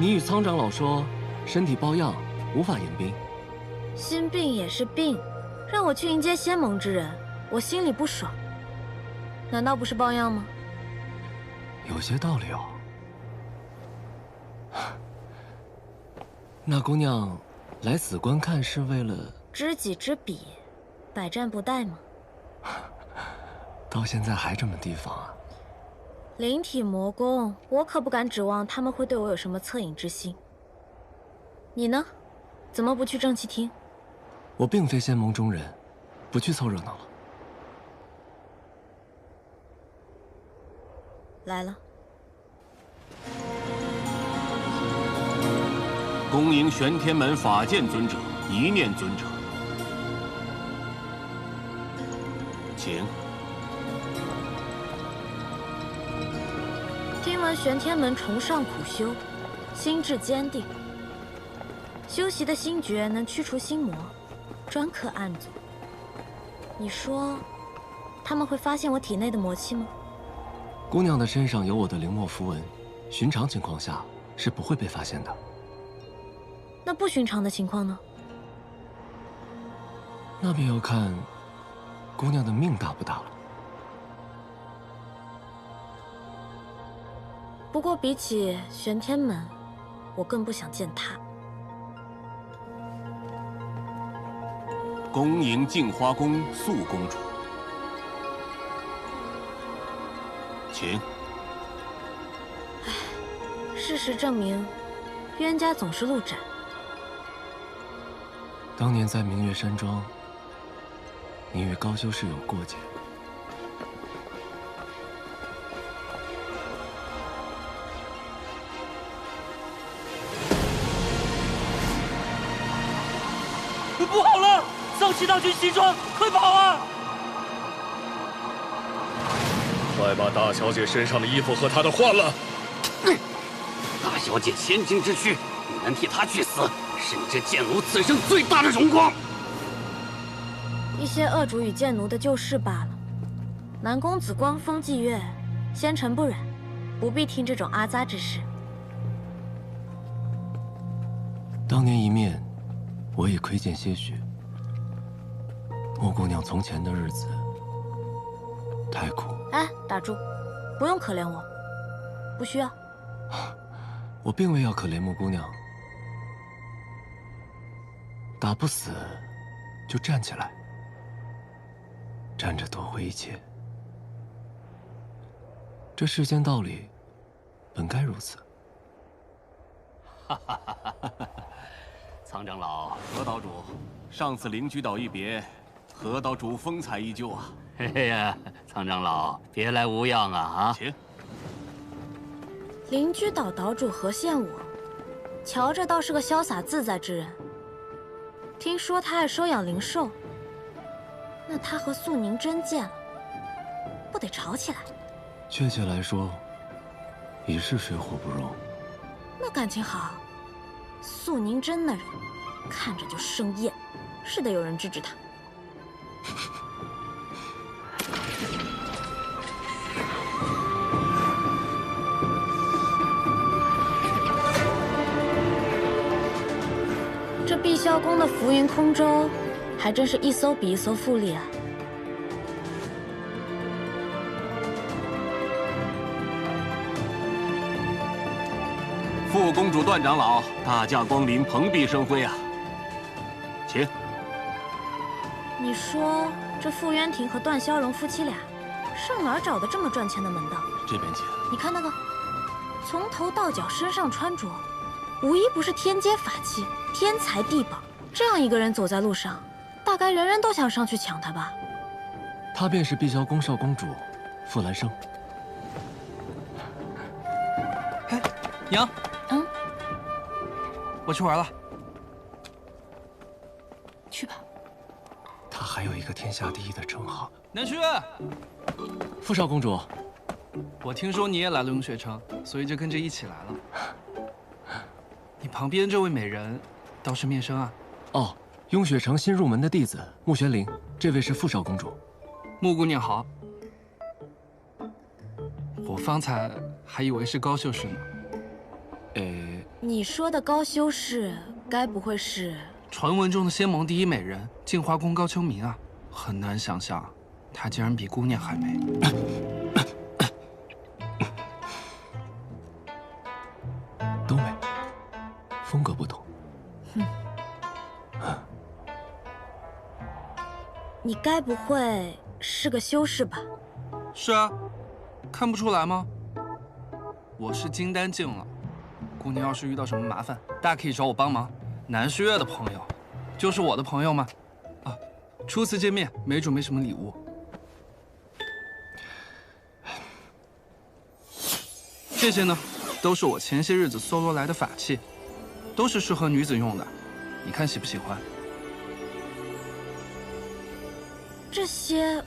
你与苍长老说，身体抱恙，无法迎宾。心病也是病，让我去迎接仙盟之人，我心里不爽。难道不是抱恙吗？有些道理哦。那姑娘来此观看是为了知己知彼，百战不殆吗？到现在还这么提防啊？灵体魔宫，我可不敢指望他们会对我有什么恻隐之心。你呢？怎么不去正气厅？我并非仙盟中人，不去凑热闹了。来了。恭迎玄天门法剑尊者、一念尊者，请。听闻玄天门崇尚苦修，心智坚定，修习的心诀能驱除心魔，专克暗阻。你说，他们会发现我体内的魔气吗？姑娘的身上有我的灵墨符文，寻常情况下是不会被发现的。那不寻常的情况呢？那便要看姑娘的命大不大了。不过比起玄天门，我更不想见他。恭迎镜花宫素公主，请。事实证明，冤家总是路窄。当年在明月山庄，你与高修士有过节。不好了！丧气大军西装，快跑啊！快把大小姐身上的衣服和她的换了！大小姐千金之躯，你能替她去死，是你这贱奴此生最大的荣光。一些恶主与贱奴的旧事罢了。南公子光风霁月，仙尘不染，不必听这种阿杂之事。当年一面，我已窥见些许。莫姑娘从前的日子太苦。哎，打住！不用可怜我，不需要。我并未要可怜莫姑娘，打不死就站起来，站着夺回一切。这世间道理本该如此。苍长老，何岛主，上次灵居岛一别，何岛主风采依旧啊！嘿嘿呀，苍长老，别来无恙啊！请。灵居岛岛主何羡我，瞧着倒是个潇洒自在之人。听说他爱收养灵兽，那他和素宁真见了，不得吵起来？确切来说，已是水火不容。那感情好，素宁真那人看着就生厌，是得有人制止他。这碧霄宫的浮云空舟，还真是一艘比一艘富丽啊！副公主段长老，大驾光临，蓬荜生辉啊！请。你说这傅渊庭和段萧荣夫妻俩，上哪儿找的这么赚钱的门道？这边请。你看那个，从头到脚身上穿着，无一不是天阶法器、天才地宝。这样一个人走在路上，大概人人都想上去抢他吧？她便是碧霄宫少公主傅兰生。哎，娘。我去玩了。去吧。她还有一个天下第一的称号呢。南旭，傅少公主，我听说你也来了龙雪城，所以就跟着一起来了。你旁边这位美人，倒是面生啊。哦，雍雪城新入门的弟子穆玄灵，这位是傅少公主。穆姑娘好。我方才还以为是高秀士呢。你说的高修士，该不会是……传闻中的仙盟第一美人，镜花宫高秋明啊！很难想象，她竟然比姑娘还美。都美，风格不同。你该不会是个修士吧？是啊，看不出来吗？我是金丹境了。姑娘要是遇到什么麻烦，大可以找我帮忙。南虚月的朋友，就是我的朋友嘛。啊，初次见面，没准备什么礼物。这些呢，都是我前些日子搜罗来的法器，都是适合女子用的。你看喜不喜欢？这些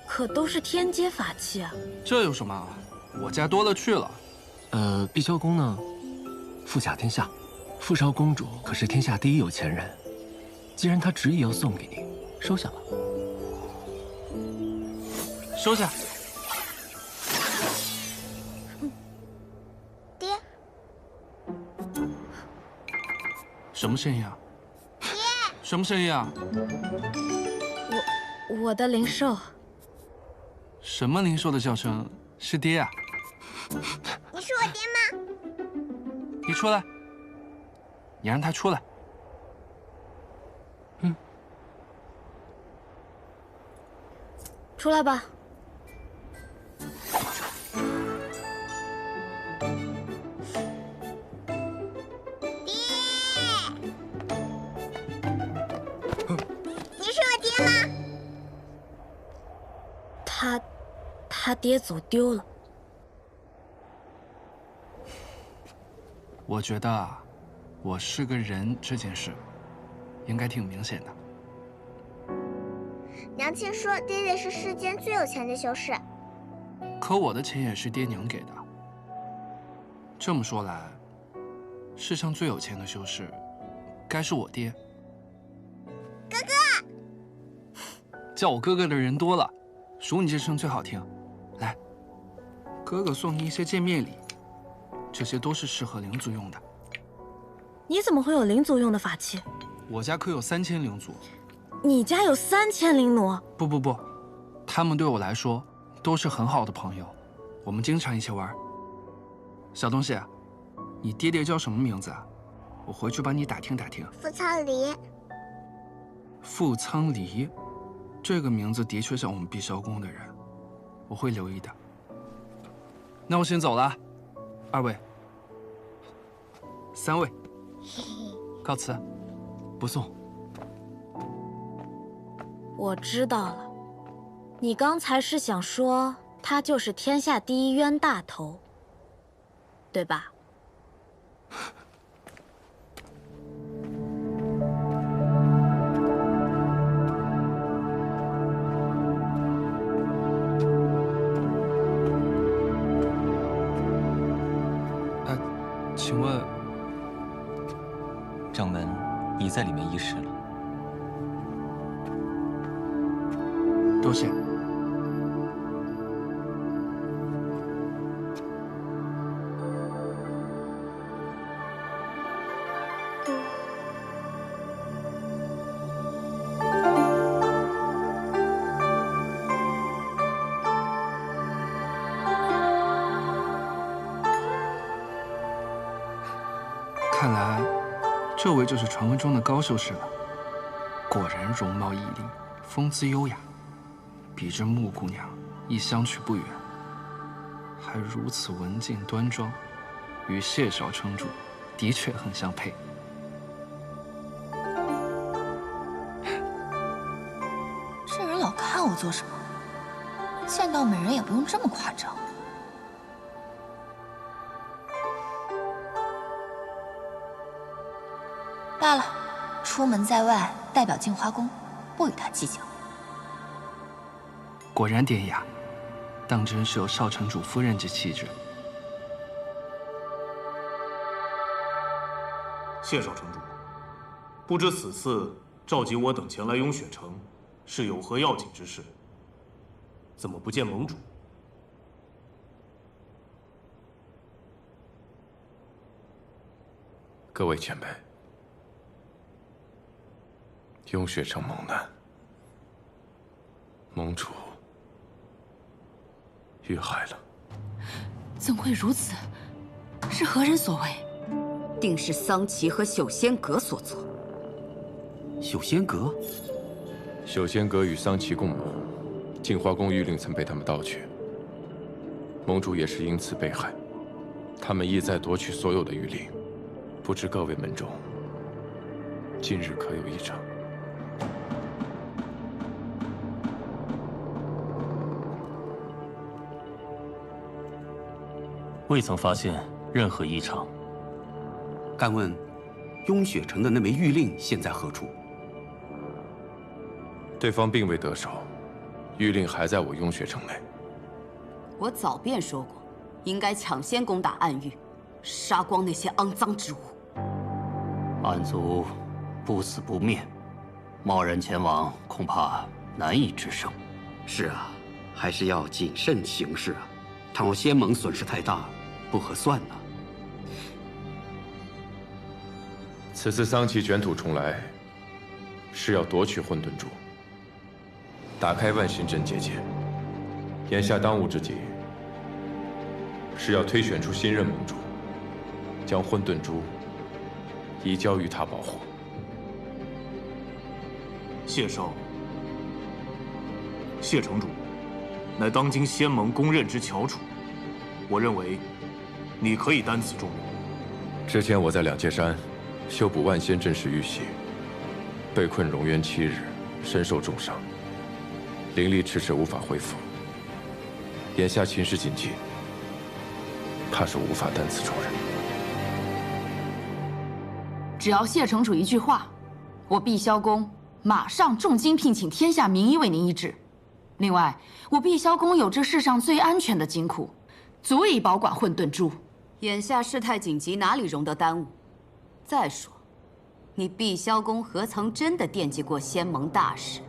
可都是天阶法器啊！这有什么啊？我家多了去了。碧霄宫呢，富甲天下，富少公主可是天下第一有钱人。既然她执意要送给你，收下吧。收下。爹，什么声音啊？爹，什么声音啊？我的灵兽。什么灵兽的叫声？是爹啊！你是我爹吗？你出来，你让他出来。出来吧。你是我爹吗？他爹走丢了。我觉得啊，我是个人这件事，应该挺明显的。娘亲说爹爹是世间最有钱的修士。可我的钱也是爹娘给的。这么说来，世上最有钱的修士，该是我爹。哥哥，叫我哥哥的人多了，数你这声最好听。来，哥哥送你一些见面礼，这些都是适合灵族用的。你怎么会有灵族用的法器？我家可有3000灵族。你家有3000灵奴？不，他们对我来说都是很好的朋友，我们经常一起玩。小东西，你爹爹叫什么名字啊？我回去帮你打听打听。傅苍离。傅苍离，这个名字的确像我们碧霄宫的人，我会留意的。那我先走了，2位、3位，告辞。不送。我知道了，你刚才是想说他就是天下第一冤大头，对吧？请问，掌门已在里面议事了。多谢。看来，这位就是传闻中的高修士了。果然容貌屹立，风姿优雅，比这穆姑娘亦相去不远。还如此文静端庄，与谢少城主的确很相配。这人老看我做什么？见到美人也不用这么夸张。罢了，出门在外，代表镜花宫，不与他计较。果然典雅，当真是有少城主夫人之气质。谢少城主，不知此次召集我等前来雍雪城，是有何要紧之事？怎么不见盟主？各位前辈，雍雪城蒙难，盟主遇害了。怎会如此？是何人所为？定是桑琪和朽仙阁所做。朽仙阁？朽仙阁与桑琪共谋，净华宫谕令曾被他们盗取，盟主也是因此被害。他们意在夺取所有的谕令，不知各位门中今日可有异常？未曾发现任何异常。敢问，雍雪城的那枚谕令现在何处？对方并未得手，谕令还在我雍雪城内。我早便说过，应该抢先攻打暗域，杀光那些肮脏之物。暗族不死不灭，贸然前往恐怕难以制胜。是啊，还是要谨慎行事啊！倘若仙盟损失太大，不合算呢。此次桑琪卷土重来，是要夺取混沌珠，打开万仙阵结界。眼下当务之急，是要推选出新任盟主，将混沌珠移交于他保护。谢少，谢城主，乃当今仙盟公认之翘楚，我认为你可以担此重任。之前我在两界山修补万仙阵时遇袭，被困荣渊7日，身受重伤，灵力迟迟无法恢复。眼下情势紧急，怕是无法担此重任。只要谢城主一句话，我碧霄宫马上重金聘请天下名医为您医治。另外，我碧霄宫有这世上最安全的金库，足以保管混沌珠。眼下事态紧急，哪里容得耽误？再说，你碧霄宫何曾真的惦记过仙盟大事？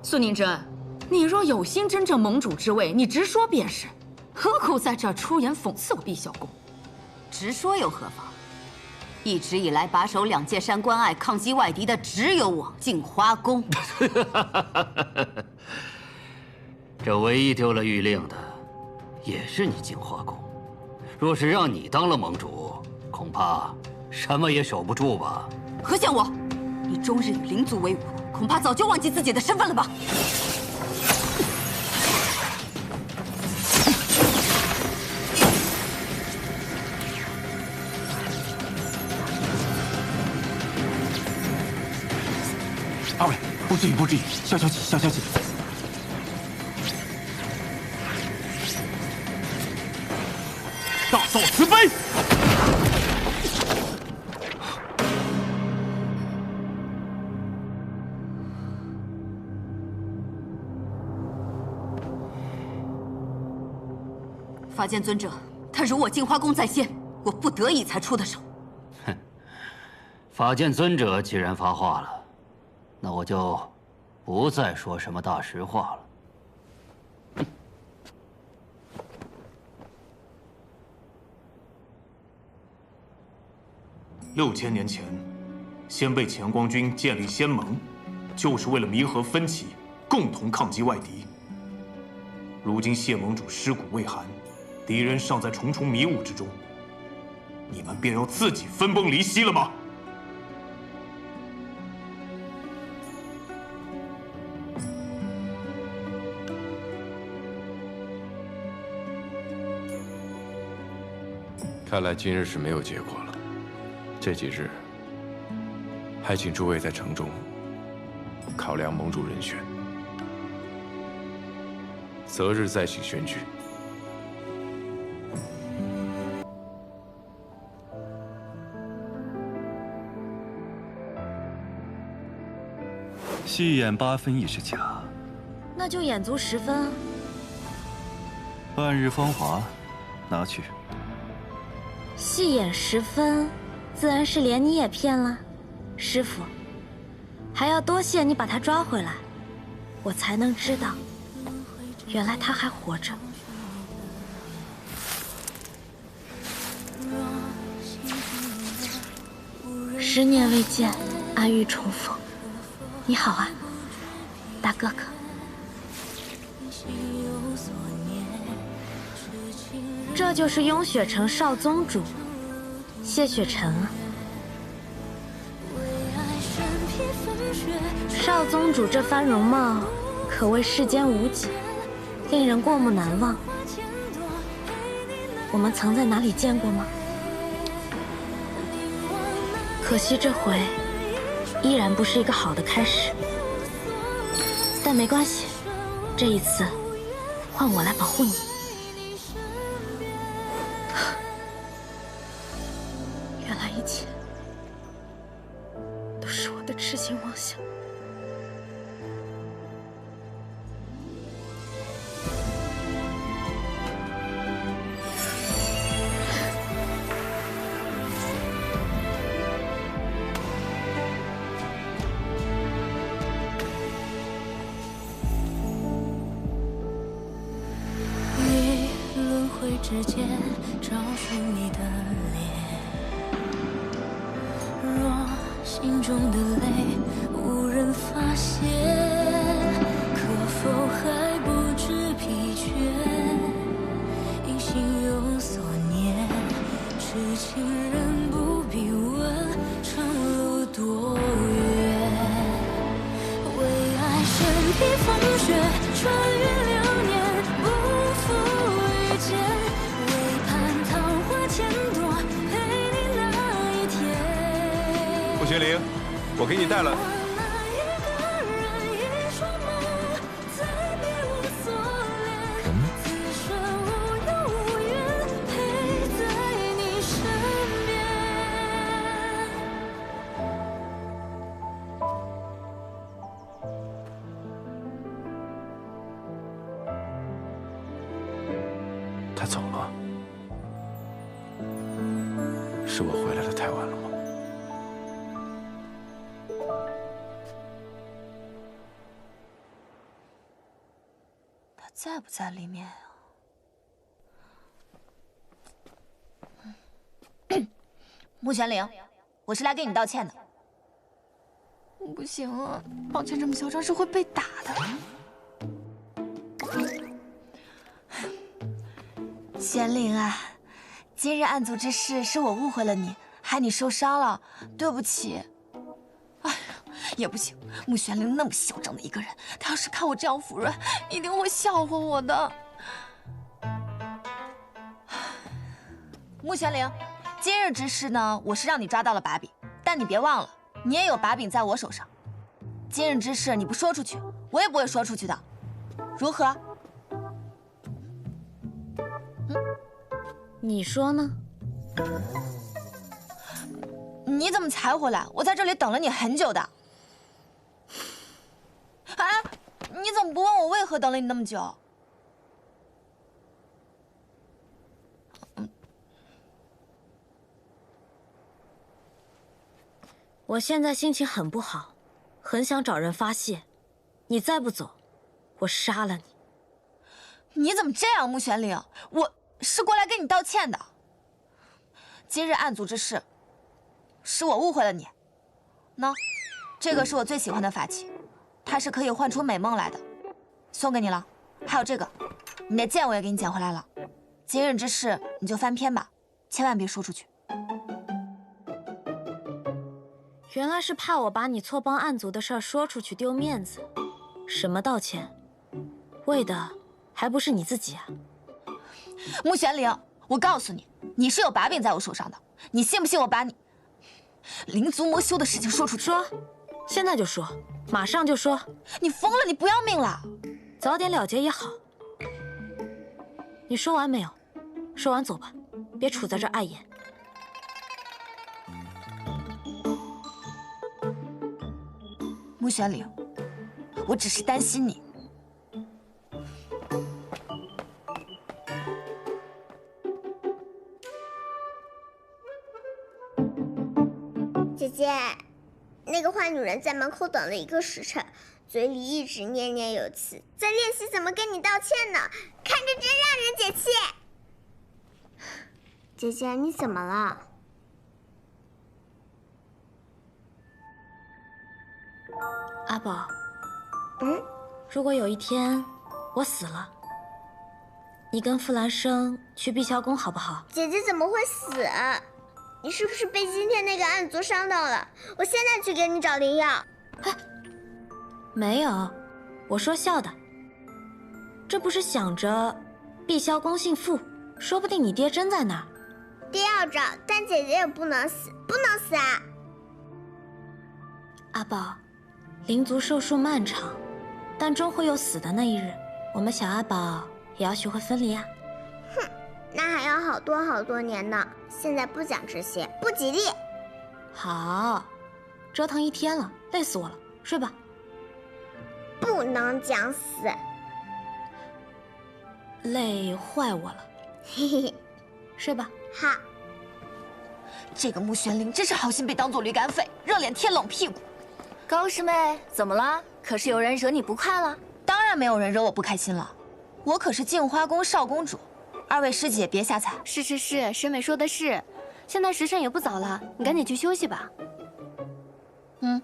苏宁真，你若有心争正盟主之位，你直说便是，何苦在这儿出言讽刺我碧霄宫？直说又何妨？一直以来把守两界山关隘、抗击外敌的只有我净华宫。这唯一丢了谕令的，也是你净华宫。若是让你当了盟主，恐怕什么也守不住吧？何见我，你终日与灵族为伍，恐怕早就忘记自己的身份了吧？二位，不至于，不至于，消消气，消消气。大嫂慈悲。法剑尊者，他辱我净华宫在先，我不得已才出的手。哼，法剑尊者既然发话了，那我就不再说什么大实话了。6000年前，先辈乾光军建立仙盟，就是为了弥合分歧，共同抗击外敌。如今谢盟主尸骨未寒，敌人尚在重重迷雾之中，你们便要自己分崩离析了吗？看来今日是没有结果了。这几日，还请诸位在城中考量盟主人选，择日再行选举。戏演8分亦是假，那就演足10分啊。半日芳华，拿去。戏演10分，自然是连你也骗了。师傅，还要多谢你把他抓回来，我才能知道，原来他还活着。10年未见，安欲重逢。你好啊，大哥哥。这就是雍雪城少宗主谢雪晨啊。少宗主这番容貌，可谓世间无几，令人过目难忘。我们曾在哪里见过吗？可惜这回依然不是一个好的开始。但没关系，这一次换我来保护你。原来一切都是我的痴心妄想。之间找出你的脸，若心中的泪无人发现，可否还不知疲倦？因心有所念，痴情人不必问长路多远，为爱身披风雪，穿越流年，不负遇见。穆玄灵，我给你带了。什么？他走了？是我回来的太晚了吗？在不在里面啊？穆玄灵，我是来给你道歉的。不行啊，道歉这么嚣张是会被打的。玄灵啊，今日暗族之事是我误会了你，害你受伤了，对不起。哎呀，也不行，穆玄灵那么嚣张的一个人，他要是看我这样服软，一定会笑话我的。穆玄灵，今日之事呢，我是让你抓到了把柄，但你别忘了，你也有把柄在我手上。今日之事你不说出去，我也不会说出去的，如何？你说呢？你怎么才回来？我在这里等了你很久的。哎，你怎么不问我为何等了你那么久？我现在心情很不好，很想找人发泄。你再不走，我杀了你！你怎么这样，穆玄灵？我是过来跟你道歉的。今日暗族之事，是我误会了你。喏，这个是我最喜欢的法器，它是可以唤出美梦来的，送给你了。还有这个，你的剑我也给你捡回来了。今日之事你就翻篇吧，千万别说出去。原来是怕我把你错帮暗族的事儿说出去丢面子。什么道歉？为的还不是你自己啊！穆玄灵，我告诉你，你是有把柄在我手上的。你信不信我把你灵族魔修的事情说出去？说，现在就说，马上就说。你疯了？你不要命了？早点了结也好。你说完没有？说完走吧，别杵在这儿碍眼。穆玄灵，我只是担心你。姐姐，那个坏女人在门口等了1个时辰，嘴里一直念念有词，在练习怎么跟你道歉呢，看着真让人解气。姐姐，你怎么了？阿宝，嗯，如果有一天我死了，你跟傅兰生去碧霄宫好不好？姐姐怎么会死啊？你是不是被今天那个案子伤到了？我现在去给你找灵药。哎，没有，我说笑的。这不是想着碧霄宫姓傅，说不定你爹真在那儿。爹要找，但姐姐也不能死，不能死啊！阿宝，灵族寿数漫长，但终会有死的那一日。我们小阿宝也要学会分离啊。哼，那还要好多好多年呢。现在不讲这些，不吉利。好，折腾一天了，累死我了，睡吧。不能讲死，累坏我了。嘿嘿嘿，睡吧。好。这个穆玄灵真是好心被当做驴肝肺，热脸贴冷屁股。高师妹，怎么了？可是有人惹你不快了？当然没有人惹我不开心了，我可是镜花宫少公主，二位师姐别瞎猜。是，师妹说的是。现在时辰也不早了，你赶紧去休息吧。嗯。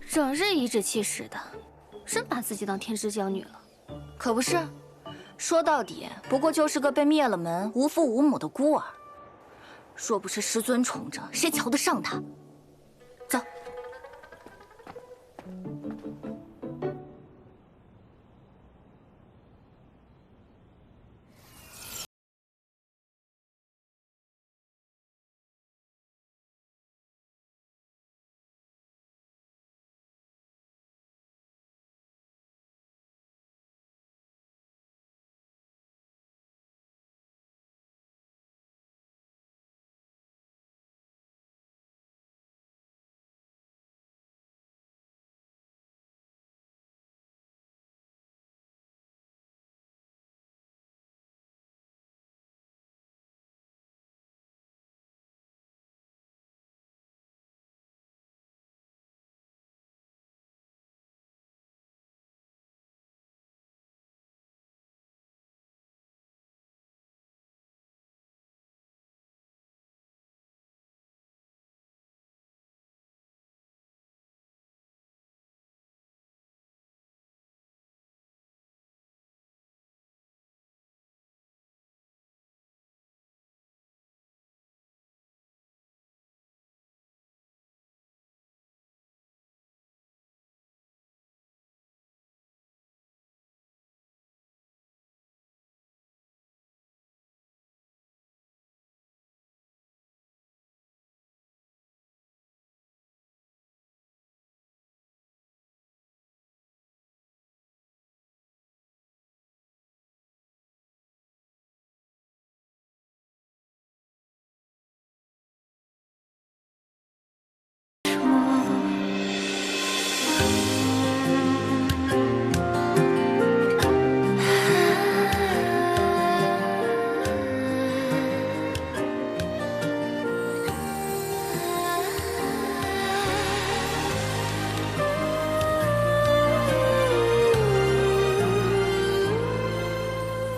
整日颐指气使的，真把自己当天之娇女了。可不是，说到底不过就是个被灭了门、无父无母的孤儿。若不是师尊宠着，谁瞧得上他？走。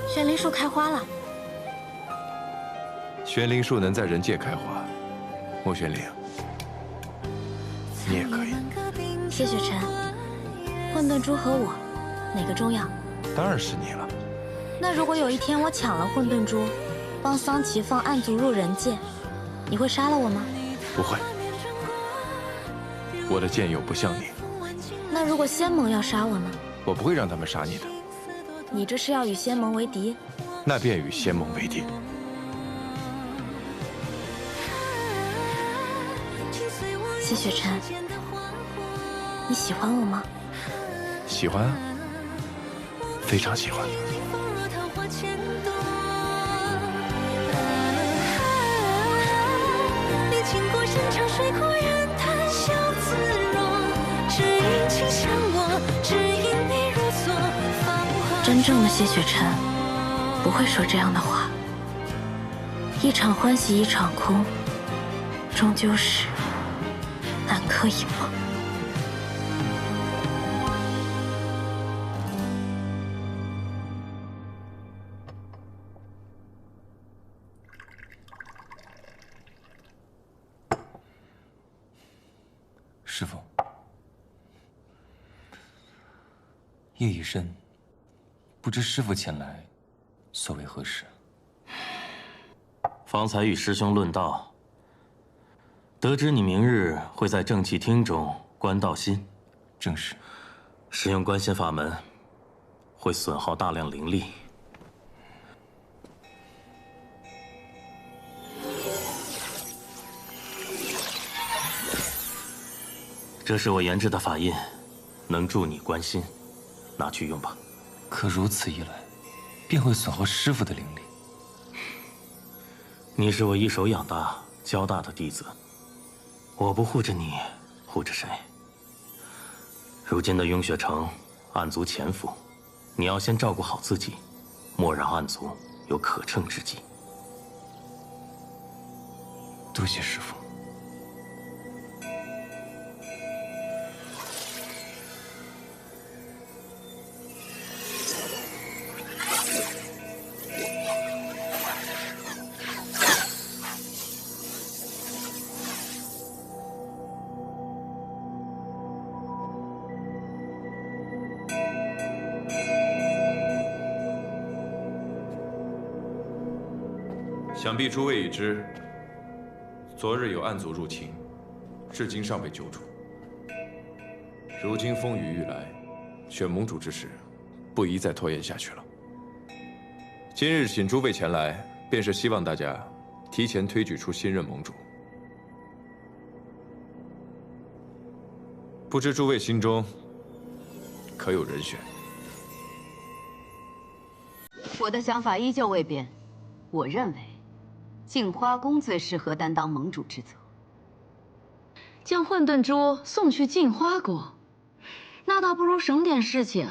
玄灵树开花了。玄灵树能在人界开花，莫玄灵，你也可以。谢雪晨，混沌珠和我，哪个重要？当然是你了。那如果有一天我抢了混沌珠，帮桑琪放暗族入人界，你会杀了我吗？不会，我的剑友不像你。那如果仙盟要杀我呢？我不会让他们杀你的。你这是要与仙盟为敌？那便与仙盟为敌。谢雪晨，你喜欢我吗？喜欢啊，非常喜欢。你经过山长水阔，人谈笑自若，只因情向我，只因你如昨芳华。真正的谢雪晨不会说这样的话。一场欢喜一场空，终究是南柯一梦。师父，夜已深，不知师父前来，所为何事？方才与师兄论道，得知你明日会在正气厅中观道心。正是。使用观心法门，会损耗大量灵力。这是我研制的法印，能助你观心，拿去用吧。可如此一来，便会损耗师父的灵力。你是我一手养大、教大的弟子，我不护着你，护着谁？如今的雍雪城，暗族潜伏，你要先照顾好自己，莫让暗族有可乘之机。多谢师父。想必诸位已知，昨日有暗族入侵，至今尚未救出。如今风雨欲来，选盟主之事，不宜再拖延下去了。今日请诸位前来，便是希望大家提前推举出新任盟主。不知诸位心中可有人选？我的想法依旧未变，我认为镜花宫最适合担当盟主之责。将混沌珠送去镜花宫，那倒不如省点事情，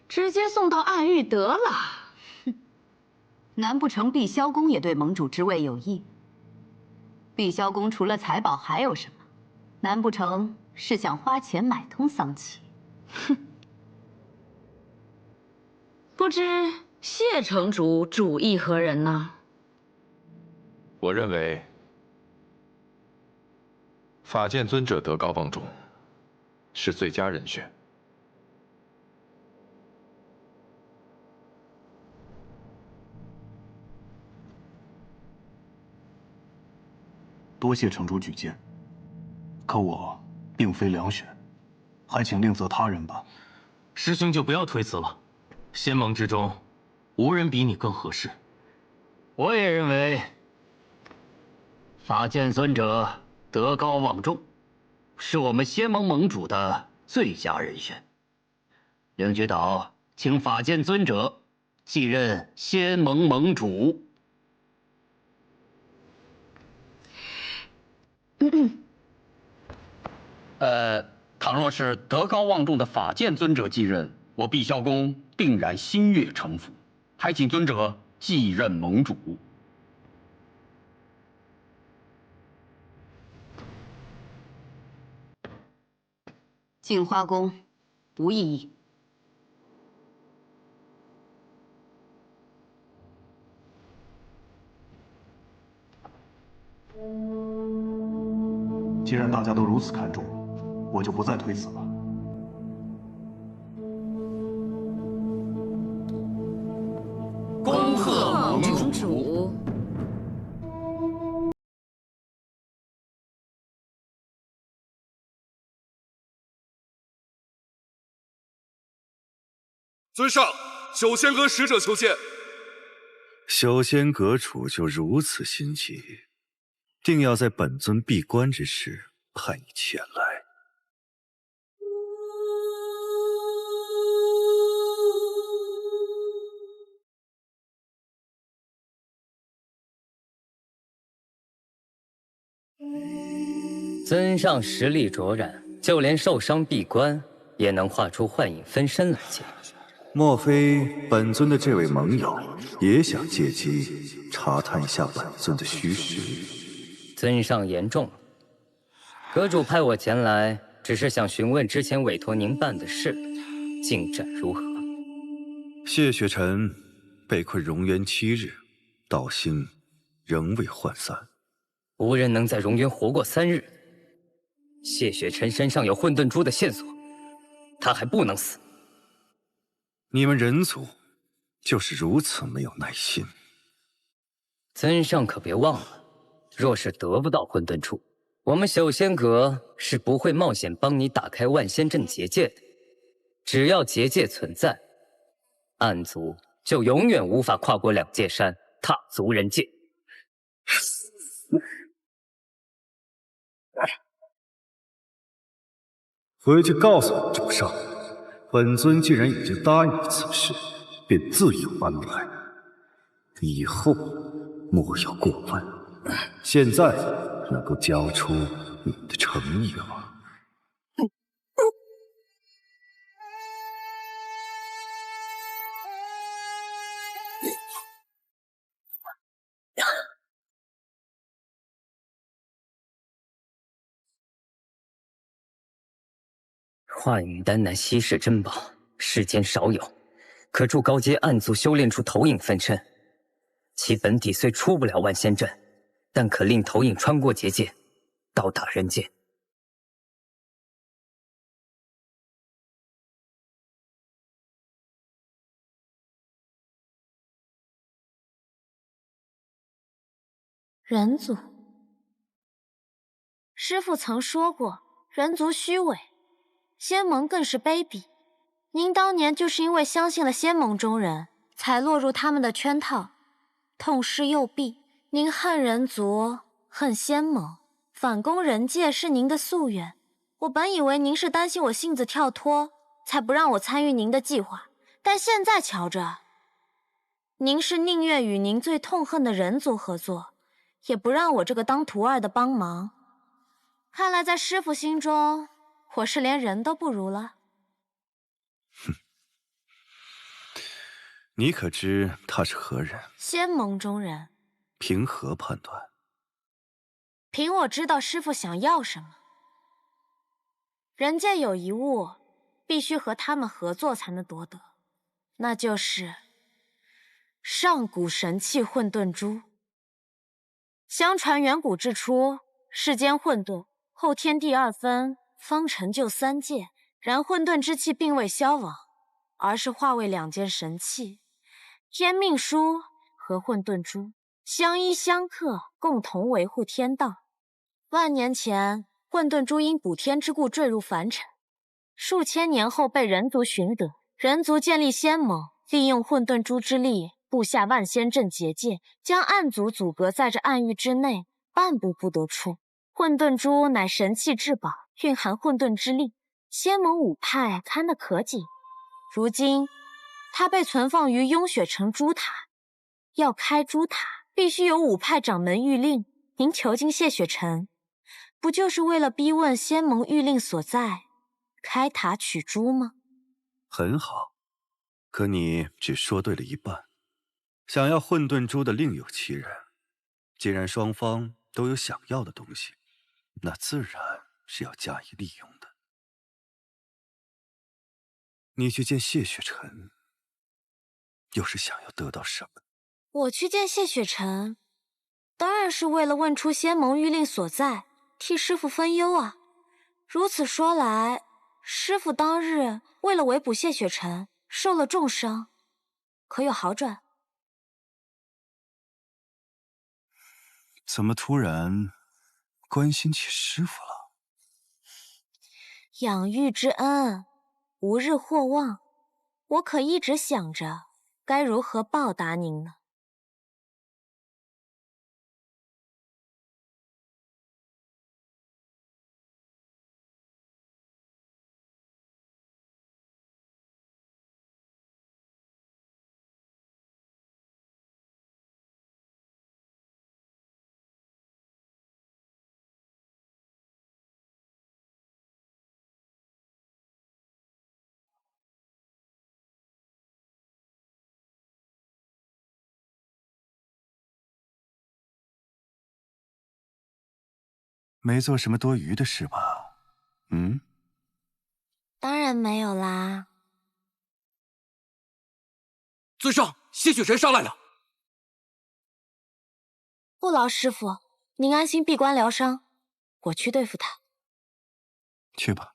直接送到暗域得了。哼，难不成碧霄宫也对盟主之位有意？碧霄宫除了财宝还有什么？难不成是想花钱买通桑启？哼，不知谢城主主意何人呢？我认为，法剑尊者德高望重，是最佳人选。多谢城主举荐，可我并非良选，还请另择他人吧。师兄就不要推辞了，仙盟之中，无人比你更合适。我也认为。法剑尊者德高望重，是我们仙盟盟主的最佳人选。灵觉岛请法剑尊者继任仙盟盟主。倘若是德高望重的法剑尊者继任，我碧霄宫定然心悦诚服，还请尊者继任盟主。镜花宫，无异议。既然大家都如此看重，我就不再推辞了。恭贺盟主！尊上，修仙阁使者求见。修仙阁主就如此心急，定要在本尊闭关之时派你前来。尊上实力卓然，就连受伤闭关也能画出幻影分身来见。莫非本尊的这位盟友也想借机查探一下本尊的虚实？尊上言重了。阁主派我前来，只是想询问之前委托您办的事进展如何。谢雪尘被困荣渊7日，道心仍未涣散。无人能在荣渊活过3日。谢雪晨身上有混沌珠的线索，他还不能死。你们人族就是如此没有耐心。尊上可别忘了，若是得不到混沌珠，我们小仙阁是不会冒险帮你打开万仙阵结界的。只要结界存在，暗族就永远无法跨过两界山，踏足人界。回去告诉我主上，本尊既然已经答应了此事，便自有安排，以后莫要过问。现在能够交出你的诚意了吗？化羽丹乃稀世珍宝，世间少有，可助高阶暗族修炼出投影分身。其本体虽出不了万仙阵，但可令投影穿过结界，到达人界。人族，师父曾说过，人族虚伪，仙盟更是卑鄙。您当年就是因为相信了仙盟中人，才落入他们的圈套，痛失右臂。您恨人族，恨仙盟，反攻人界是您的夙愿。我本以为您是担心我性子跳脱，才不让我参与您的计划，但现在瞧着，您是宁愿与您最痛恨的人族合作，也不让我这个当徒儿的帮忙。看来在师父心中，我是连人都不如了。哼，你可知他是何人？仙盟中人。凭何判断？凭我知道师父想要什么。人界有一物，必须和他们合作才能夺得，那就是上古神器混沌珠。相传远古之初，世间混沌，后天地二分，方成就三界。然混沌之气并未消亡，而是化为两件神器：天命书和混沌珠，相依相克，共同维护天道。万年前，混沌珠因补天之故坠入凡尘，数千年后被人族寻得，人族建立仙盟，利用混沌珠之力布下万仙阵结界，将暗族阻隔在这暗域之内，半步不得出。混沌珠乃神器至宝，蕴含混沌之力，仙盟五派看得可紧。如今，它被存放于雍雪城珠塔，要开珠塔，必须有五派掌门谕令。您囚禁谢雪晨，不就是为了逼问仙盟谕令所在，开塔取珠吗？很好，可你只说对了一半。想要混沌珠的另有其人，既然双方都有想要的东西，那自然是要加以利用的。你去见谢雪晨，又是想要得到什么？我去见谢雪晨，当然是为了问出仙盟谕令所在，替师父分忧啊。如此说来，师父当日为了围捕谢雪晨，受了重伤，可有好转？怎么突然关心起师父了？养育之恩，无日或忘。我可一直想着该如何报答您呢。没做什么多余的事吧？嗯？当然没有啦。尊上，谢雪晨上来了。不劳师傅，您安心闭关疗伤，我去对付他。去吧。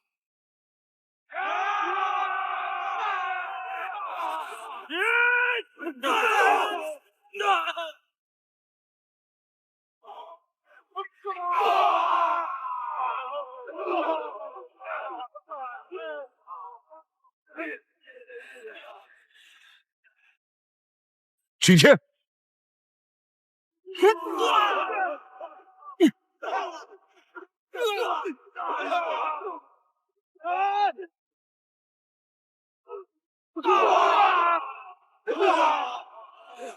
许仙，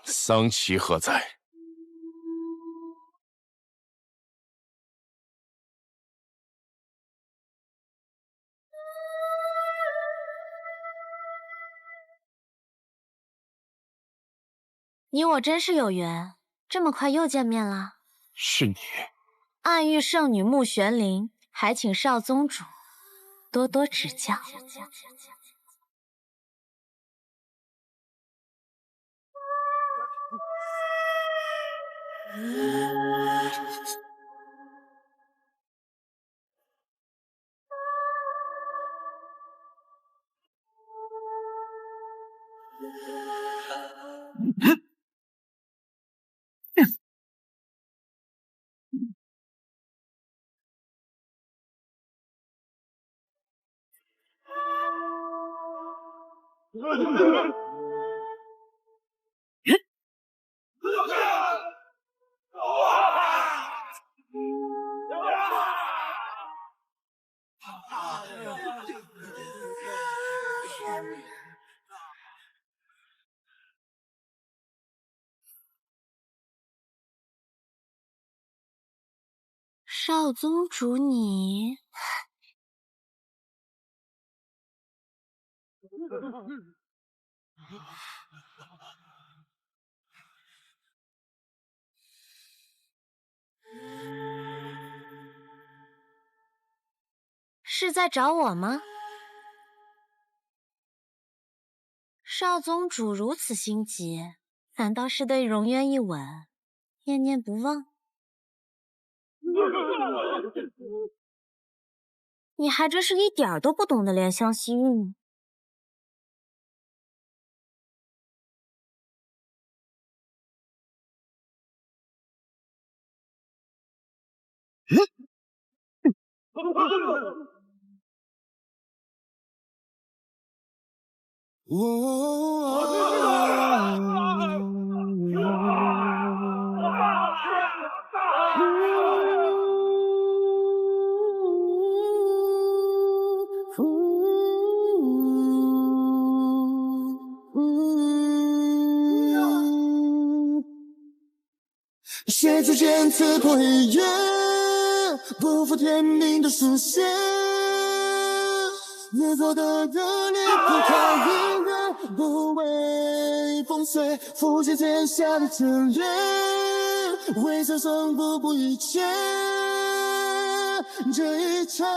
桑奇何在？你我真是有缘，这么快又见面了。是你。暗域圣女穆玄灵，还请少宗主多多指教。少宗主你，是在找我吗？少宗主如此心急，难道是对荣渊一吻念念不忘？你还真是一点儿都不懂得怜香惜玉呢。血之剑刺破黑夜，不负天命的书写。越做的热烈，不看音乐，不畏风碎，负起天下的真烈，为这胜负不一切。这一场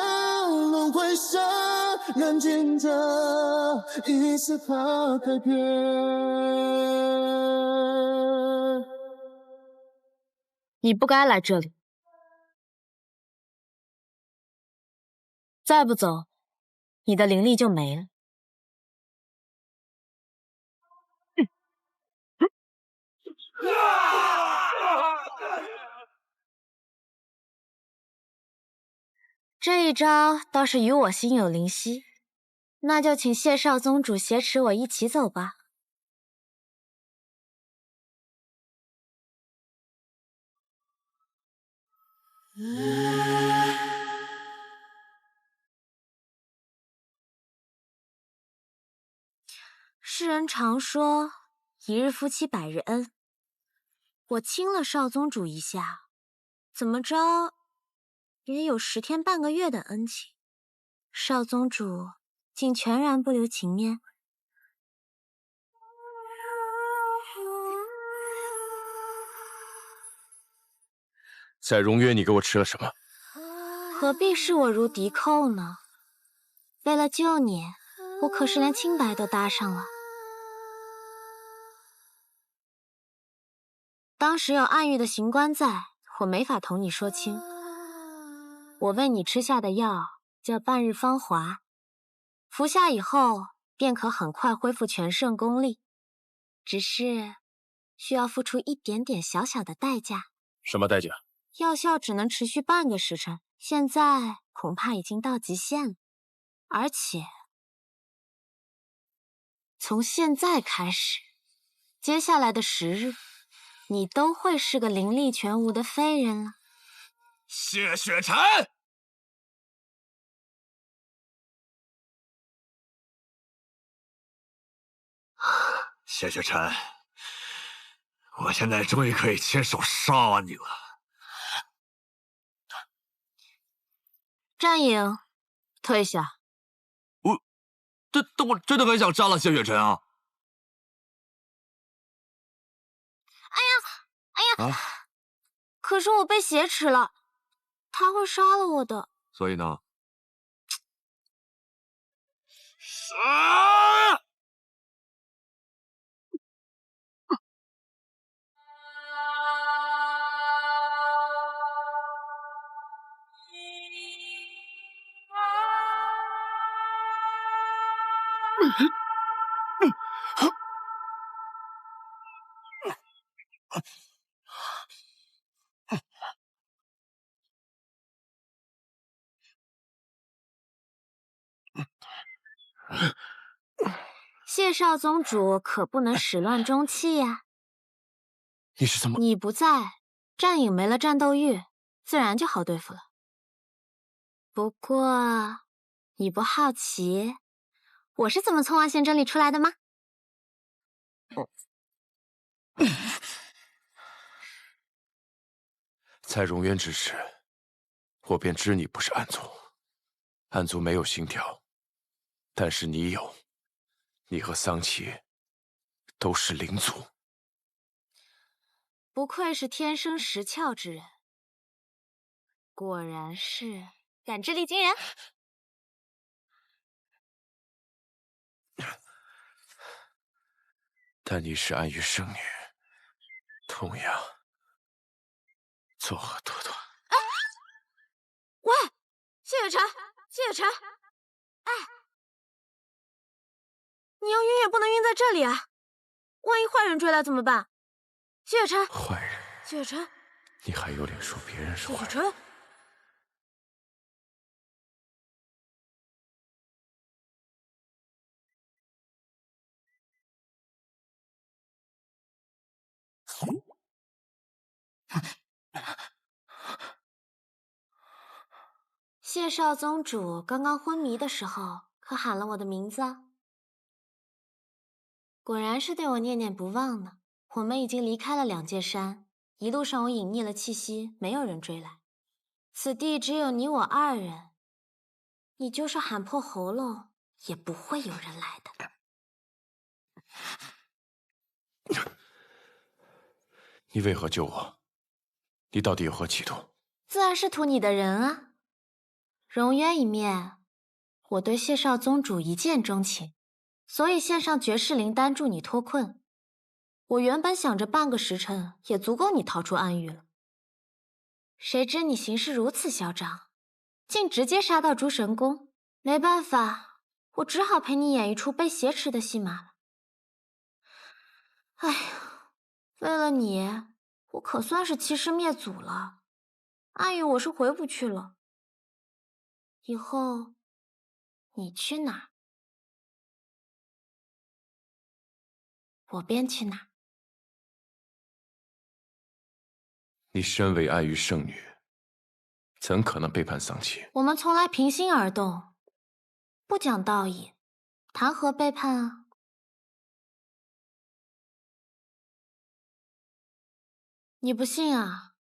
轮回上，认尽这一丝怕改变。你不该来这里，再不走，你的灵力就没了。这一招倒是与我心有灵犀，那就请谢少宗主挟持我一起走吧。世人常说一日夫妻百日恩，我亲了少宗主一下，怎么着也有10天半个月的恩情，少宗主竟全然不留情面。在荣渊，你给我吃了什么？何必视我如敌寇呢？为了救你，我可是连清白都搭上了。当时有暗域的刑官在，我没法同你说清。我为你吃下的药，叫半日芳华，服下以后便可很快恢复全盛功力，只是需要付出一点点小小的代价。什么代价？药效只能持续半个时辰，现在恐怕已经到极限了。而且，从现在开始，接下来的10日，你都会是个灵力全无的废人了。谢雪晨，谢雪晨，我现在终于可以亲手杀你了。战影，退下。我真的很想杀了谢雪晨啊！哎呀！可是我被挟持了，他会杀了我的。所以呢？谢少宗主可不能始乱终弃呀！你是怎么？你不在，战影没了战斗欲，自然就好对付了。不过，你不好奇我是怎么从万仙阵里出来的吗？在荣渊之时，我便知你不是暗族。暗族没有心跳，但是你有。你和桑琪都是灵族。不愧是天生识窍之人，果然是感知力惊人。但你是暗域圣女，同样作何多端？喂，谢雪晨，谢雪晨，哎，你要晕也不能晕在这里啊！万一坏人追来怎么办？谢雪晨，坏人，谢雪晨，你还有脸说别人是坏人？谢雪晨。谢少宗主刚刚昏迷的时候，可喊了我的名字啊！果然是对我念念不忘呢。我们已经离开了两界山，一路上我隐匿了气息，没有人追来。此地只有你我2人，你就是喊破喉咙，也不会有人来的。你为何救我？你到底有何企图？自然是图你的人啊！荣渊一面，我对谢少宗主一见钟情，所以献上绝世灵丹助你脱困。我原本想着半个时辰也足够你逃出暗域了，谁知你行事如此嚣张，竟直接杀到诸神宫。没办法，我只好陪你演一出被挟持的戏码了。哎呀，为了你，我可算是欺师灭祖了。暗域我是回不去了。以后，你去哪儿，我便去哪儿。你身为暗域圣女，怎可能背叛桑琪？我们从来平心而动，不讲道义，谈何背叛啊？你不信啊？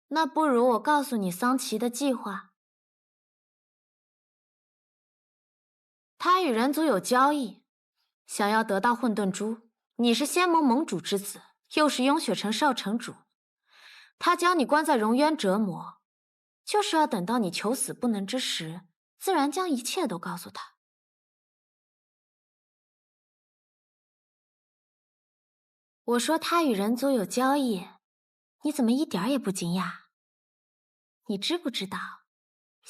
那不如我告诉你桑琪的计划。他与人族有交易，想要得到混沌珠。你是仙盟盟主之子，又是雍雪城少城主，他将你关在荣渊折磨，就是要等到你求死不能之时，自然将一切都告诉他。我说他与人族有交易，你怎么一点也不惊讶？你知不知道，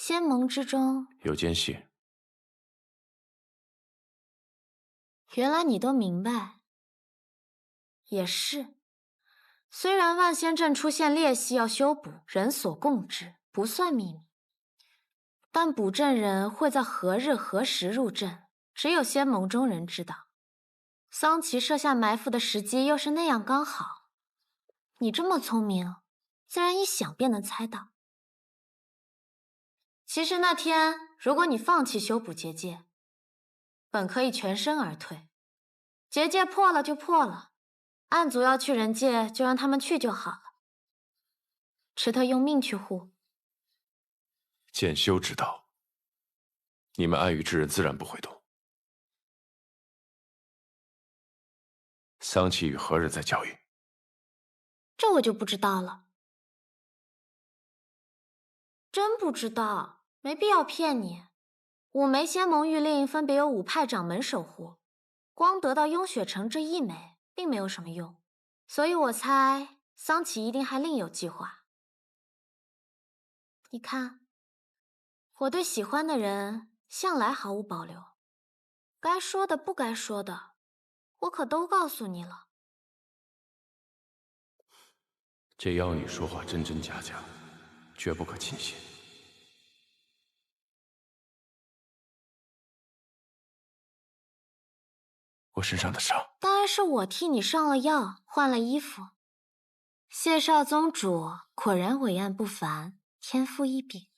仙盟之中有间隙。原来你都明白。也是，虽然万仙阵出现裂隙要修补，人所共知，不算秘密，但补阵人会在何日何时入阵，只有仙盟中人知道。桑奇设下埋伏的时机又是那样刚好，你这么聪明，自然一想便能猜到。其实那天，如果你放弃修补结界，本可以全身而退。结界破了就破了，暗族要去人界，就让他们去就好了。池特用命去护。剑修知道，你们暗域之人自然不会动。桑奇与何日在交易？这我就不知道了。真不知道，没必要骗你。5枚仙盟玉令分别由5派掌门守护，光得到雍雪城这1枚，并没有什么用。所以我猜桑奇一定还另有计划。你看，我对喜欢的人向来毫无保留，该说的不该说的，我可都告诉你了。这妖女说话真真假假，绝不可轻信。我身上的伤，当然是我替你上了药，换了衣服。谢少宗主果然伟岸不凡，天赋异禀。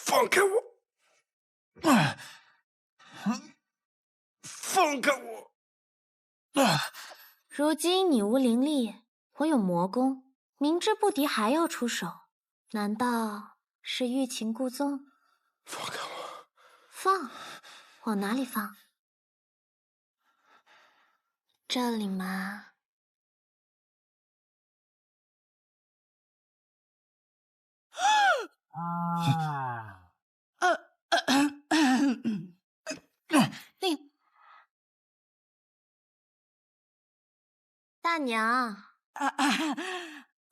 放开我！放开我！如今你无灵力，我有魔功，明知不敌还要出手，难道是欲擒故纵？放开我！放？往哪里放？这里吗？大娘，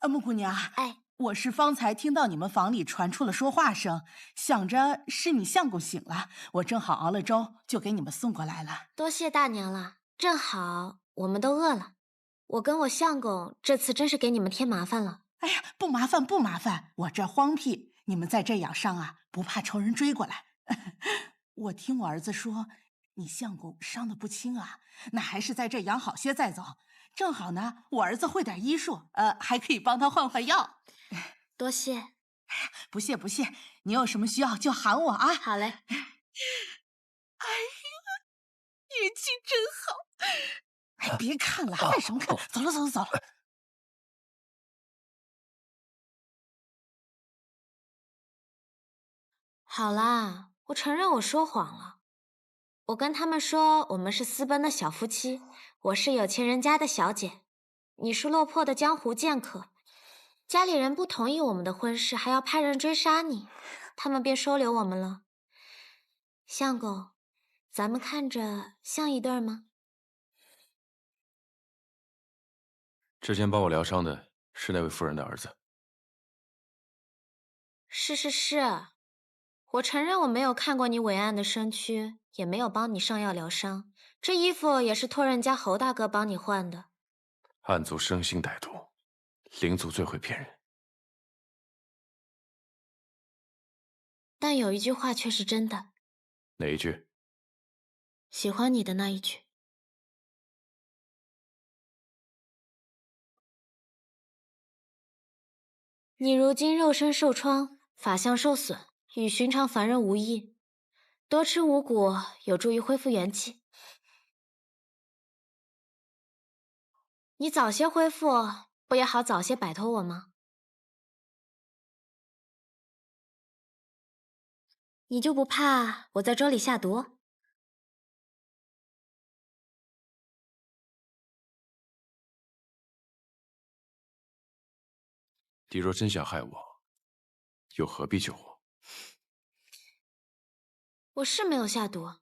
木姑娘，哎，我是方才听到你们房里传出了说话声，想着是你相公醒了，我正好熬了粥，就给你们送过来了。多谢大娘了，正好我们都饿了。我跟我相公这次真是给你们添麻烦了。哎呀，不麻烦不麻烦，我这荒僻，你们在这养伤啊，不怕仇人追过来。我听我儿子说，你相公伤得不轻啊，那还是在这养好些再走。正好呢，我儿子会点医术，还可以帮他换换药。多谢。不谢不谢，你有什么需要就喊我啊。好嘞。哎呀，运气真好。哎，别看了，看什么看？走了走了走了。好啦，我承认我说谎了。我跟他们说我们是私奔的小夫妻，我是有钱人家的小姐，你是落魄的江湖剑客。家里人不同意我们的婚事，还要派人追杀你，他们便收留我们了。相公，咱们看着像一对吗？之前帮我疗伤的是那位夫人的儿子。是，我承认我没有看过你伟岸的身躯，也没有帮你上药疗伤。这衣服也是托人家侯大哥帮你换的。暗族生性歹毒，灵族最会骗人。但有一句话却是真的。哪一句？喜欢你的那一句。你如今肉身受创，法相受损，与寻常凡人无异。多吃五谷有助于恢复元气。你早些恢复，不也好早些摆脱我吗？你就不怕我在粥里下毒？你若真想害我，又何必救我？我是没有下毒，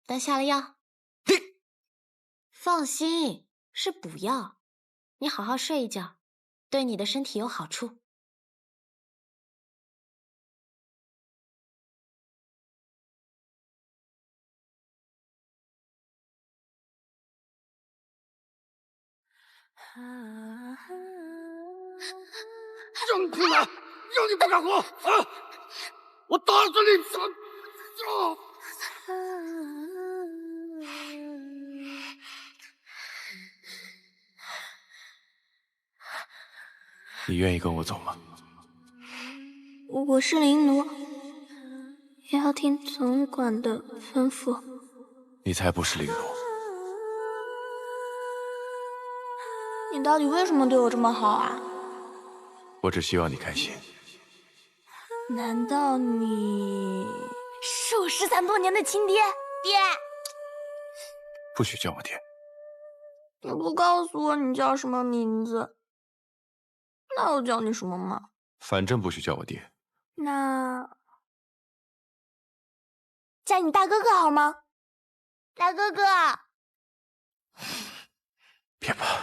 但下了药。放心，是补药，你好好睡一觉，对你的身体有好处。扔出来！让你不敢活啊！我打死你！你愿意跟我走吗？我是灵奴，也要听总管的吩咐。你才不是灵奴。你到底为什么对我这么好啊？我只希望你开心。难道你是我失散多年的亲爹？爹，不许叫我爹。你不告诉我你叫什么名字，那我叫你什么嘛？反正不许叫我爹。那叫你大哥哥好吗？大哥哥。别怕，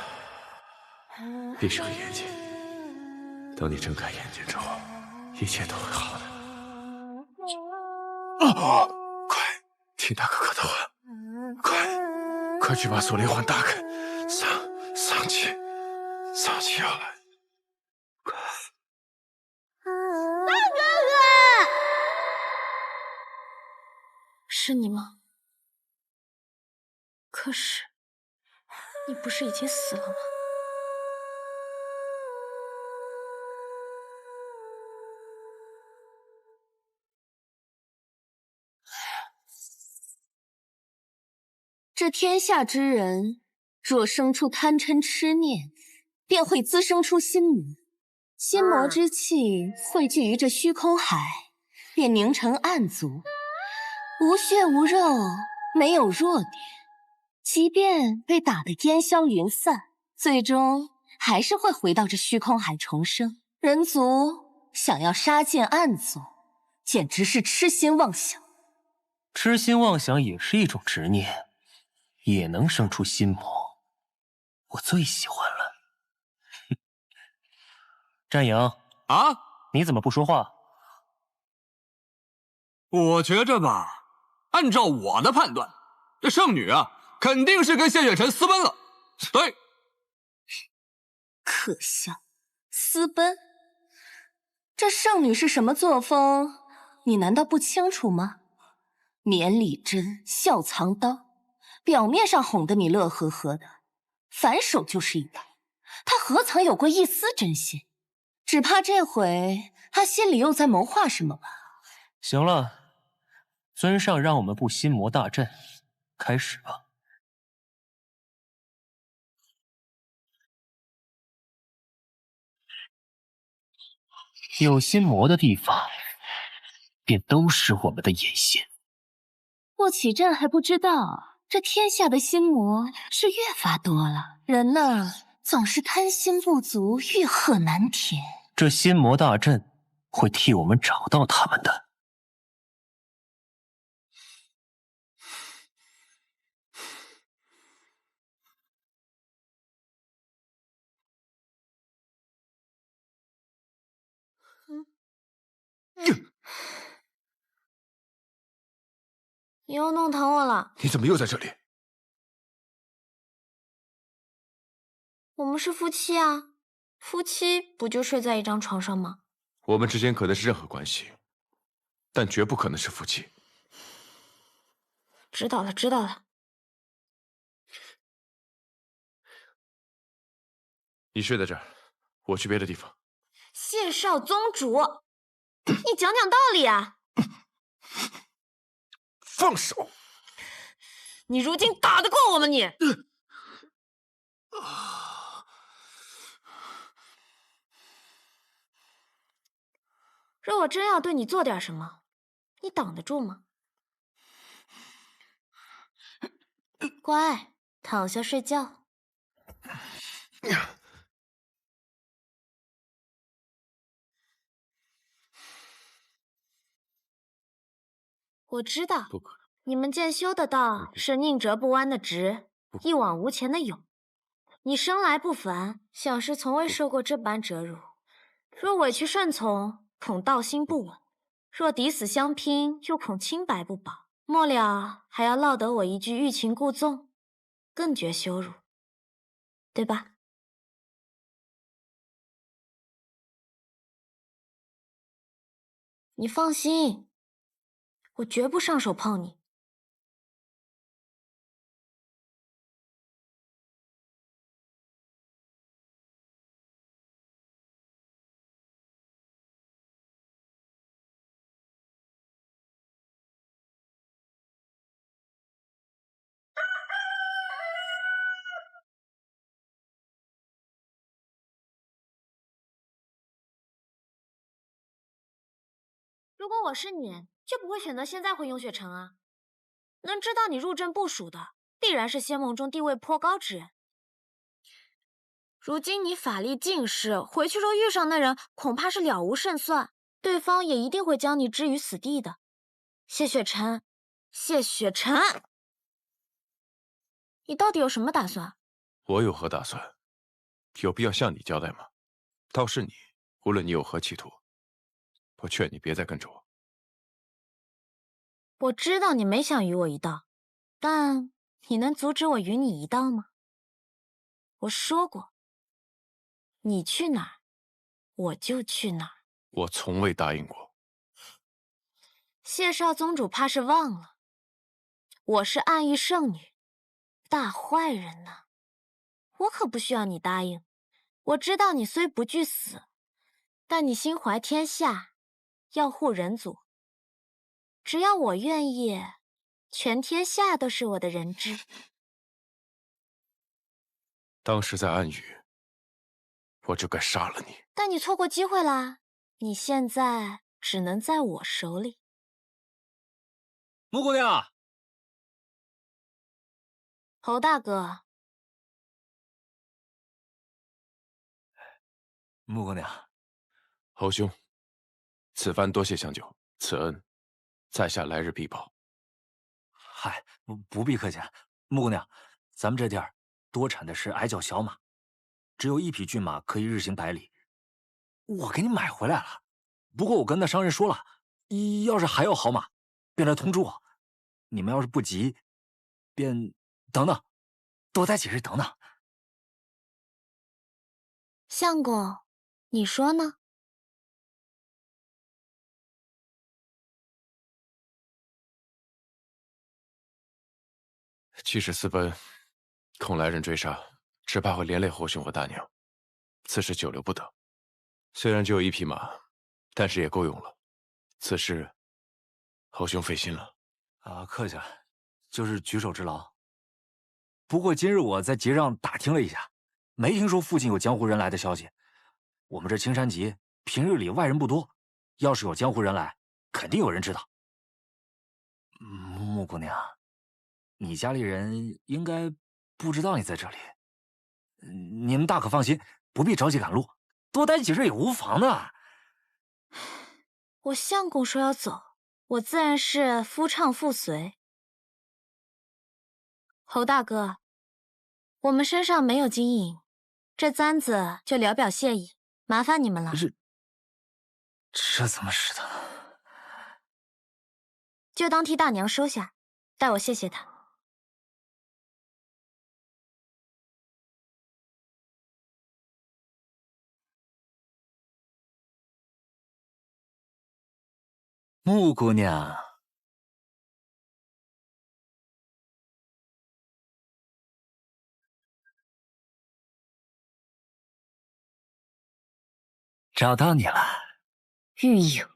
闭上眼睛，等你睁开眼睛之后，一切都会好的。快，听大哥哥的话，快去把锁链环打开，丧气要来。大哥哥，是你吗？可是，你不是已经死了吗？这天下之人，若生出贪嗔痴念，便会滋生出心魔。心魔之气汇聚于这虚空海，便凝成暗族，无血无肉，没有弱点。即便被打得烟消云散，最终还是会回到这虚空海重生。人族想要杀尽暗族，简直是痴心妄想。痴心妄想也是一种执念，也能生出心魔。我最喜欢了。战营啊，你怎么不说话？我觉着吧，按照我的判断，这圣女啊，肯定是跟谢雪晨私奔了。对，可笑，私奔？这圣女是什么作风，你难道不清楚吗？绵里针，笑藏刀，表面上哄得你乐呵呵的，反手就是一刀。她何曾有过一丝真心？只怕这回她心里又在谋划什么吧。行了，尊上让我们布心魔大阵，开始吧。有心魔的地方，便都是我们的眼线。布起阵还不知道，这天下的心魔是越发多了。人呢，总是贪心不足，欲壑难填。这心魔大阵会替我们找到他们的。你又弄疼我了。你怎么又在这里？我们是夫妻啊，夫妻不就睡在一张床上吗？我们之间可能是任何关系，但绝不可能是夫妻。知道了，知道了。你睡在这儿，我去别的地方。谢少宗主，你讲讲道理啊！放手！你如今打得过我吗你？若我真要对你做点什么，你挡得住吗？乖，躺下睡觉。我知道，你们剑修的道是宁折不弯的直，一往无前的勇。你生来不凡，小时从未受过这般折辱。若委屈顺从，恐道心不稳；若抵死相拼，又恐清白不保。末了还要落得我一句欲擒故纵，更觉羞辱，对吧？你放心，我绝不上手碰你。如果我是你，就不会选择现在回雍雪城啊。能知道你入阵部署的，必然是仙盟中地位颇高之人。如今你法力尽失，回去若遇上那人，恐怕是了无胜算，对方也一定会将你置于死地的。谢雪晨，谢雪晨，你到底有什么打算？我有何打算？有必要向你交代吗？倒是你，无论你有何企图，我劝你别再跟着我。我知道你没想与我一道，但你能阻止我与你一道吗？我说过，你去哪儿，我就去哪儿。我从未答应过。谢少宗主怕是忘了，我是暗域圣女，大坏人呢。我可不需要你答应。我知道你虽不惧死，但你心怀天下，要护人族。只要我愿意，全天下都是我的人质。当时在暗域，我就该杀了你。但你错过机会啦，你现在只能在我手里。穆姑娘，侯大哥，穆姑娘，侯兄，此番多谢相救，此恩在下来日必报。嗨，不必客气。穆姑娘，咱们这地儿多产的是矮脚小马，只有一匹骏马可以日行100里。我给你买回来了，不过我跟那商人说了，要是还有好马，便来通知我。你们要是不急，便等等，多待几日等等。相公，你说呢？即使私奔，恐来人追杀，只怕会连累侯兄和大娘。此事久留不得。虽然只有一匹马，但是也够用了。此事，侯兄费心了。啊，客气了，就是举手之劳。不过今日我在集上打听了一下，没听说附近有江湖人来的消息。我们这青山集平日里外人不多，要是有江湖人来，肯定有人知道。穆姑娘，你家里人应该不知道你在这里。你们大可放心，不必着急赶路，多待几日也无妨的。我相公说要走，我自然是夫唱妇随。侯大哥，我们身上没有金银，这簪子就聊表谢意，麻烦你们了。这怎么使的？就当替大娘收下，代我谢谢她。穆姑娘，找到你了，玉影。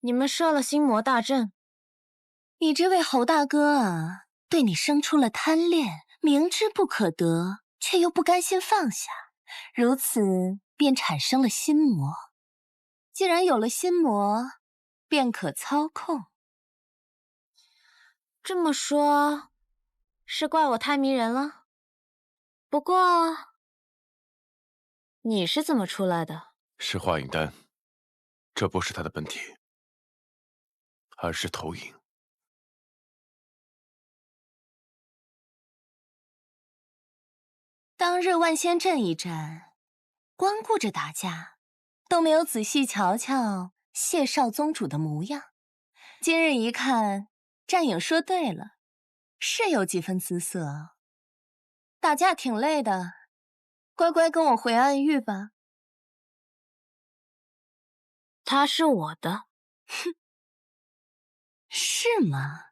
你们设了心魔大阵，你这位侯大哥啊，对你生出了贪恋，明知不可得，却又不甘心放下，如此便产生了心魔。既然有了心魔，便可操控。这么说，是怪我太迷人了？不过，你是怎么出来的？是华影丹，这不是他的本体，而是投影。当日万仙阵一战，光顾着打架，都没有仔细瞧瞧谢少宗主的模样。今日一看，战影说对了，是有几分姿色。打架挺累的，乖乖跟我回暗域吧。他是我的。哼，是吗？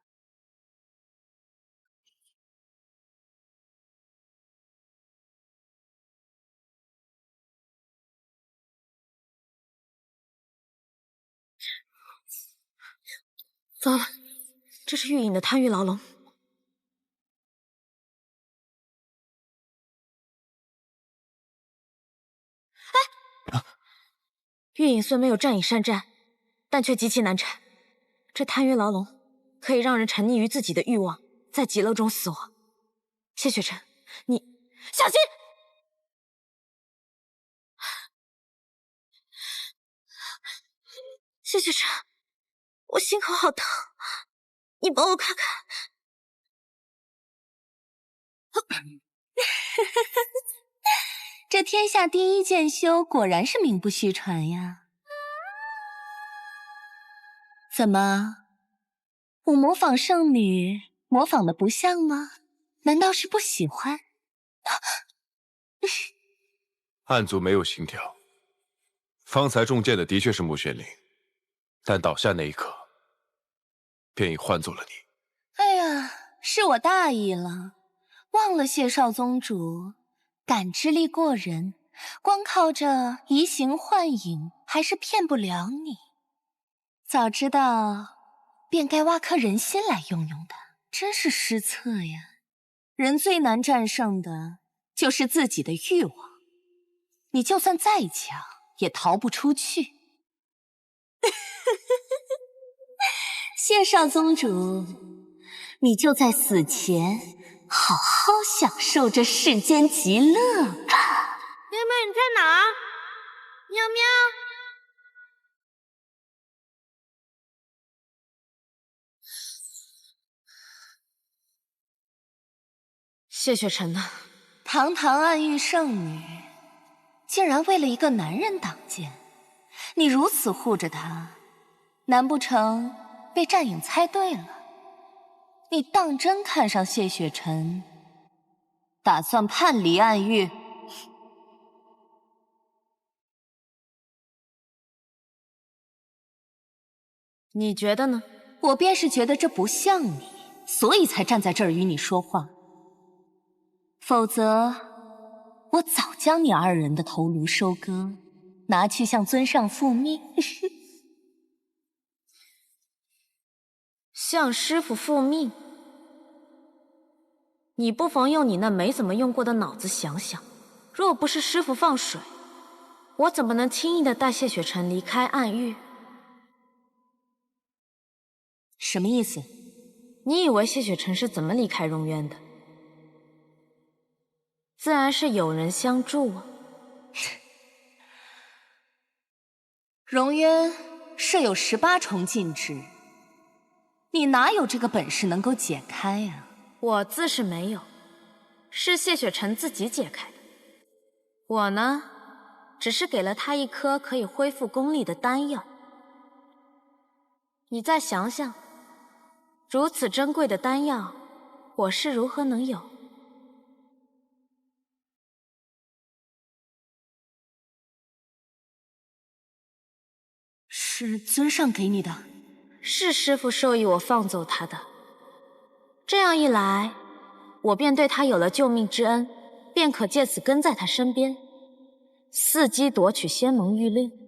糟了，这是玉隐的贪欲牢笼。哎，玉隐虽没有战影善战，但却极其难缠。这贪欲牢笼可以让人沉溺于自己的欲望，在极乐中死亡。谢雪晨，你小心！谢雪晨，我心口好疼，你帮我看看。这天下第一剑修果然是名不虚传呀！怎么，我模仿圣女模仿的不像吗？难道是不喜欢？暗族没有心跳，方才中箭的的确是穆玄灵，但倒下那一刻，便已换作了你。哎呀，是我大意了，忘了谢少宗主感知力过人，光靠着移形换影还是骗不了你。早知道便该挖颗人心来用用的，真是失策呀！人最难战胜的就是自己的欲望，你就算再强也逃不出去。谢少宗主，你就在死前好好享受这世间极乐吧。喵喵，你在哪儿？喵喵。谢雪晨呢？堂堂暗域圣女，竟然为了一个男人挡箭，你如此护着他，难不成被战影猜对了？你当真看上谢雪晨，打算叛离暗域？你觉得呢？我便是觉得这不像你，所以才站在这儿与你说话。否则，我早将你二人的头颅收割，拿去向尊上复命。向师傅复命？你不妨用你那没怎么用过的脑子想想，若不是师傅放水，我怎么能轻易的带谢雪晨离开暗域？什么意思？你以为谢雪晨是怎么离开荣渊的？自然是有人相助啊。荣渊设有18重禁制，你哪有这个本事能够解开呀？我自是没有，是谢雪晨自己解开的。我呢，只是给了他一颗可以恢复功力的丹药。你再想想，如此珍贵的丹药，我是如何能有？是尊上给你的？是师父授意我放走他的。这样一来，我便对他有了救命之恩，便可借此跟在他身边，伺机夺取仙盟玉令。